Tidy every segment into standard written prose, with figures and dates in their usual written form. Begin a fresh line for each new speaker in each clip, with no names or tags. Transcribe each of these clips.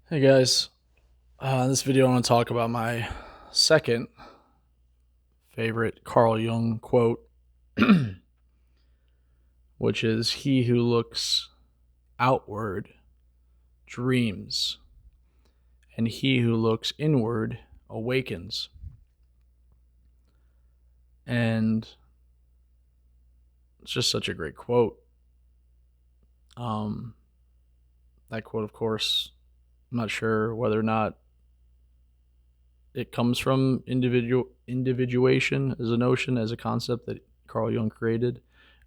Hey guys, in this video I want to talk about my second favorite Carl Jung quote, which is "He who looks outward dreams, and he who looks inward awakens." And it's just such a great quote. Um, that quote, of course, I'm not sure whether or not it comes from individuation as a notion, as a concept that Carl Jung created,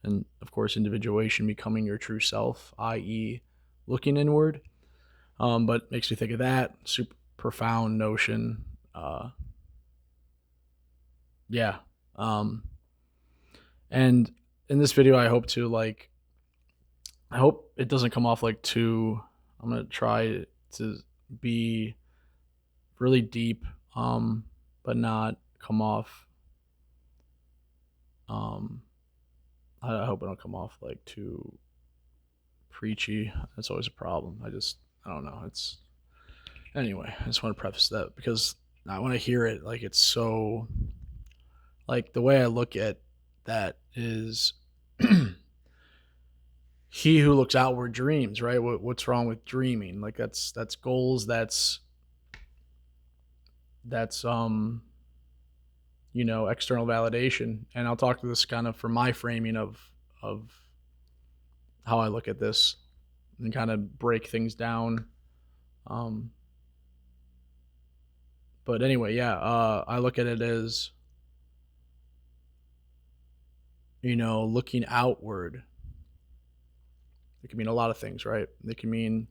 and of course, individuation becoming your true self, i.e., looking inward. But makes me think of that super profound notion. Yeah. Um, and in this video, I hope it doesn't come off like too. I'm gonna try to be really deep, but not come off. Um, I hope I don't come off like too preachy. That's always a problem. I don't know. It's anyway. I just want to preface that because when I hear it, like it's so like the way I look at that is he who looks outward dreams, right? What's wrong with dreaming? Like that's goals. That's external validation. And I'll talk to this kind of from my framing of how I look at this and kind of break things down. Um, but anyway, yeah, I look at it as looking outward. It can mean a lot of things, right? It can mean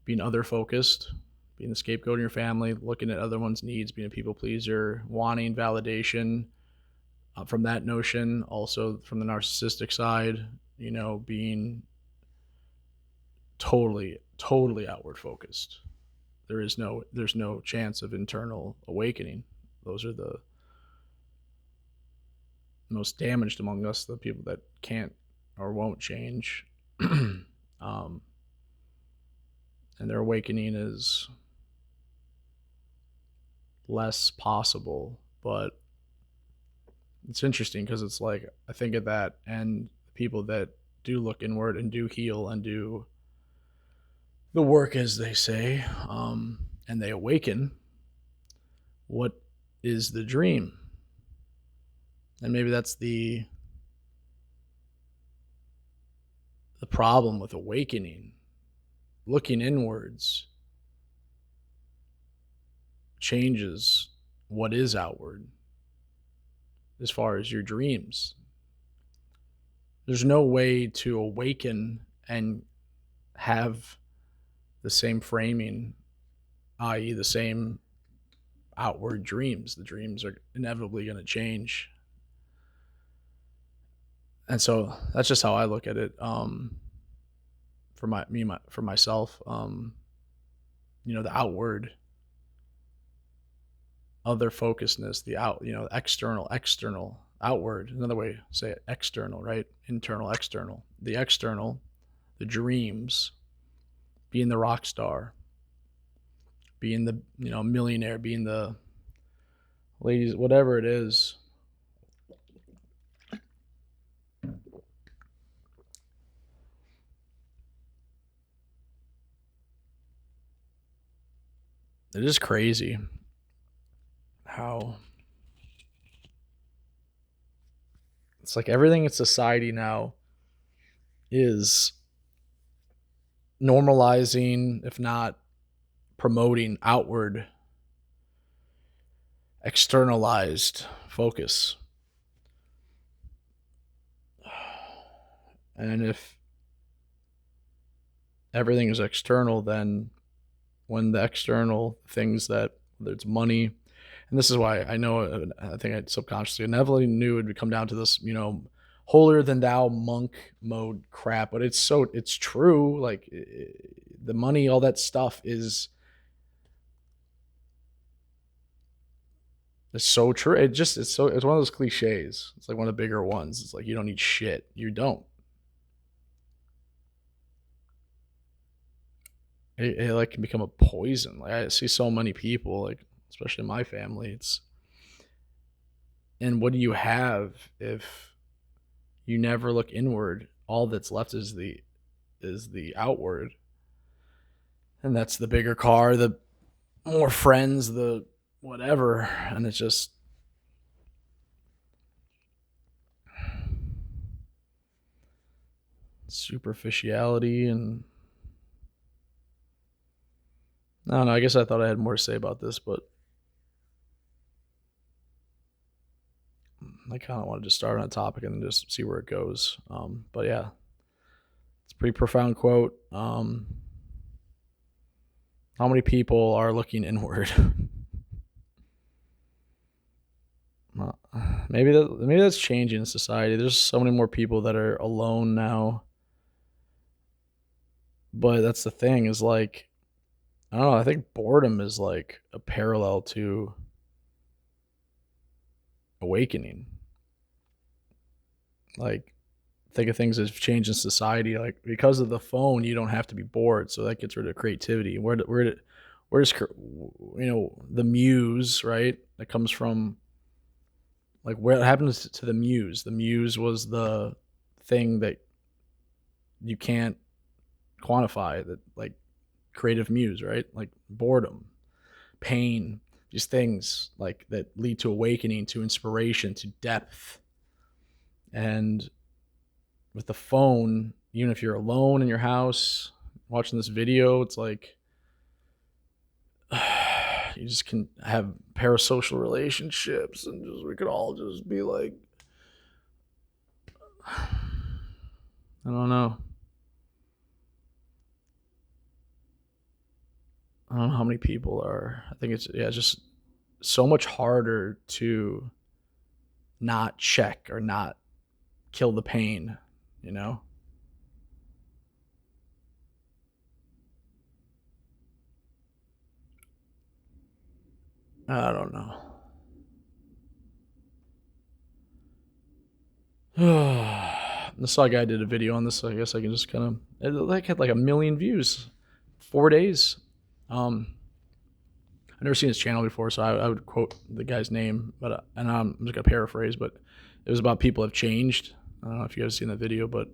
being other focused, being the scapegoat in your family, looking at other one's needs, being a people pleaser, wanting validation from that notion. Also from the narcissistic side, being totally outward focused. There's no chance of internal awakening. Those are the most damaged among us, the people that can't or won't change. um, and their awakening is less possible. But it's interesting because it's like I think of that and people that do look inward and do heal and do the work, as they say, and they awaken. What is the dream? And maybe that's the problem with awakening. Looking inwards changes what is outward as far as your dreams. There's no way to awaken and have the same framing, i.e., the same outward dreams. The dreams are inevitably going to change. And so that's just how I look at it. For myself, the outward other focusedness, external, outward. Another way to say it, external, right? Internal, external. The external, the dreams, being the rock star, being the millionaire, being the ladies, whatever it is. It is crazy how it's like everything in society now is normalizing, if not promoting, outward, externalized focus. And if everything is external, then when the external things that, whether it's money, and this is why I think I subconsciously inevitably knew it would come down to this, holier than thou monk mode crap. But it's true. Like the money, all that stuff is so true. It's one of those cliches. It's like one of the bigger ones. It's like you don't need shit. You don't. it like can become a poison. Like I see so many people, like especially in my family. And what do you have if you never look inward? All that's left is the outward, and that's the bigger car, the more friends, the whatever, and it's just superficiality. And I don't know. I guess I thought I had more to say about this, but I kind of wanted to start on a topic and just see where it goes. But yeah, it's a pretty profound quote. How many people are looking inward? Maybe that's changing in society. There's so many more people that are alone now. But that's the thing, is like, I don't know, I think boredom is like a parallel to awakening. Like, think of things as changed in society. Like, because of the phone, you don't have to be bored, so that gets rid of creativity. Where's the muse, right? That comes from, like, what happens to the muse? The muse was the thing that you can't quantify, that, like, creative muse, right? Like boredom, pain, these things like that lead to awakening, to inspiration, to depth. And with the phone, even if you're alone in your house watching this video, it's like you just can have parasocial relationships, and we could all just be like, I don't know. I don't know how many people are. I think it's just so much harder to not check or not kill the pain, you know? I don't know. I saw a guy did a video on this, so I guess I can just kind of, it like had like 1,000,000 views, 4 days. I've never seen his channel before, so I would quote the guy's name, but and I'm just gonna paraphrase, but it was about people have changed. I don't know if you guys seen the video, but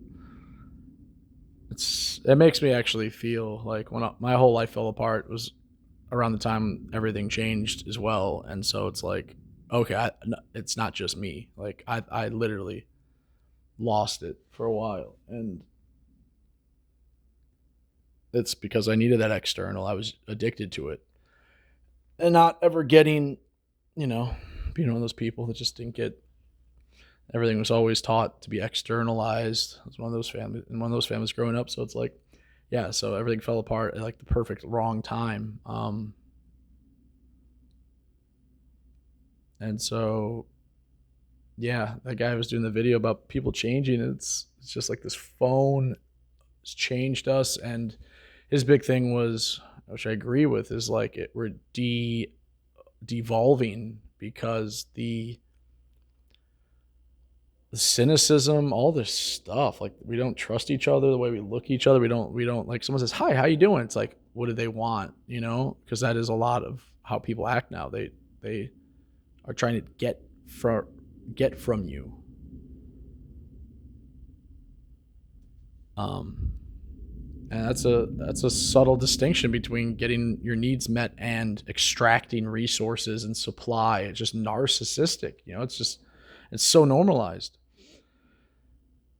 it makes me actually feel like when my whole life fell apart was around the time everything changed as well, and so it's like, okay, it's not just me. Like I literally lost it for a while, and it's because I needed that external. I was addicted to it, and not ever getting, you know, being one of those people that just didn't get. Everything was always taught to be externalized. I was one of those families growing up. So it's like, yeah. So everything fell apart at like the perfect wrong time. And so, yeah, that guy was doing the video about people changing. It's just like this phone has changed us, and his big thing was, which I agree with, is like we're devolving because the cynicism, all this stuff, like we don't trust each other, the way we look at each other, we don't like, someone says, hi, how you doing? It's like, what do they want? Because that is a lot of how people act now. They are trying to get from you. And that's a subtle distinction between getting your needs met and extracting resources and supply. It's just narcissistic. It's so normalized.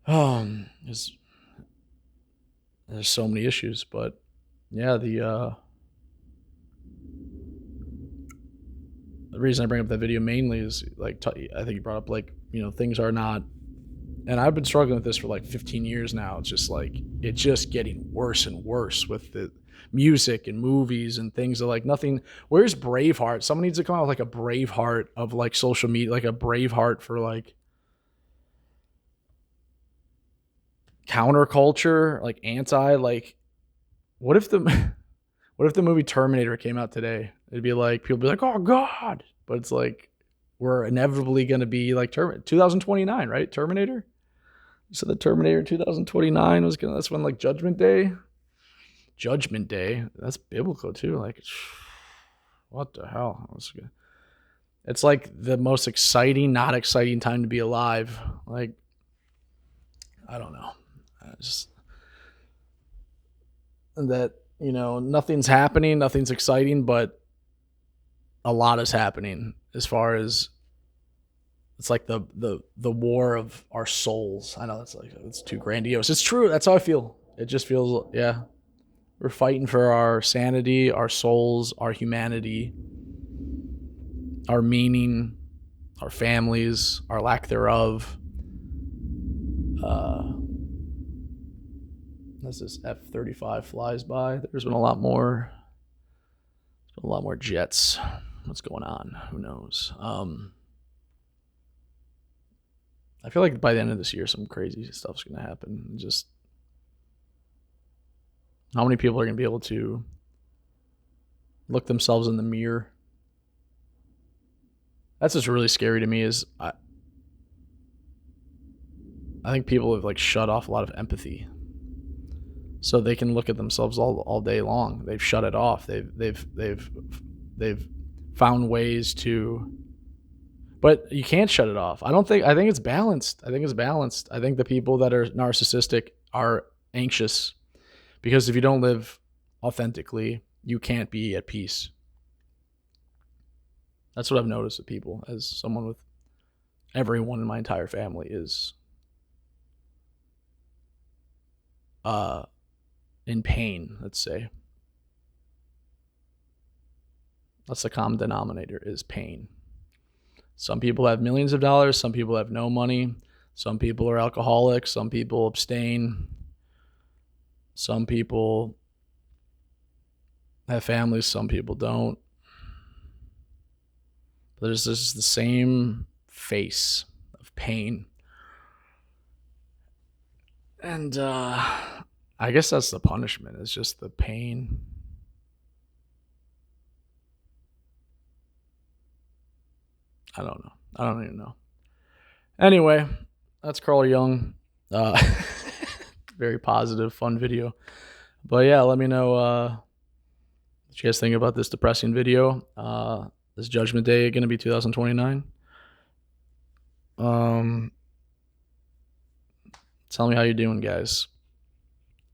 There's so many issues, but yeah, the reason I bring up that video mainly is like, I think you brought up, like, things are not, and I've been struggling with this for like 15 years now. It's just like, it's just getting worse and worse with the music and movies and things are like nothing. Where's Braveheart? Someone needs to come out with like a Braveheart of like social media, like a Braveheart for like counterculture, like anti, like, what if the what if the movie Terminator came out today? It'd be like, people be like, oh God, but it's like, we're inevitably going to be like 2029, right? Terminator. So the Terminator 2029 that's when like Judgment Day. Judgment Day. That's biblical too. Like, what the hell? It's like the most exciting, not exciting time to be alive. Like, I don't know. Just that, nothing's happening, nothing's exciting, but a lot is happening as far as it's like the war of our souls. I know it's too grandiose. It's true. That's how I feel. It just feels, yeah. We're fighting for our sanity, our souls, our humanity, our meaning, our families, our lack thereof. As this F-35 flies by, there's been a lot more jets. What's going on? Who knows? I feel like by the end of this year, some crazy stuff's going to happen. Just how many people are going to be able to look themselves in the mirror? That's just really scary to me. Is I think people have like shut off a lot of empathy, so they can look at themselves all day long. They've shut it off. They've found ways to, but you can't shut it off. I think it's balanced. I think the people that are narcissistic are anxious because if you don't live authentically, you can't be at peace. That's what I've noticed with people, as someone with everyone in my entire family is in pain, let's say. That's the common denominator, is pain. Some people have millions of dollars, some people have no money, some people are alcoholics, some people abstain, some people have families, some people don't. But there's just the same face of pain. And I guess that's the punishment. It's just the pain. I don't know. I don't even know. Anyway, that's Carl Jung. Very positive, fun video. But yeah, let me know what you guys think about this depressing video. Is Judgment Day going to be 2029? Tell me how you're doing, guys.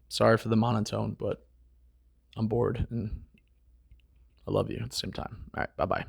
Sorry for the monotone, but I'm bored and I love you at the same time. All right, bye-bye.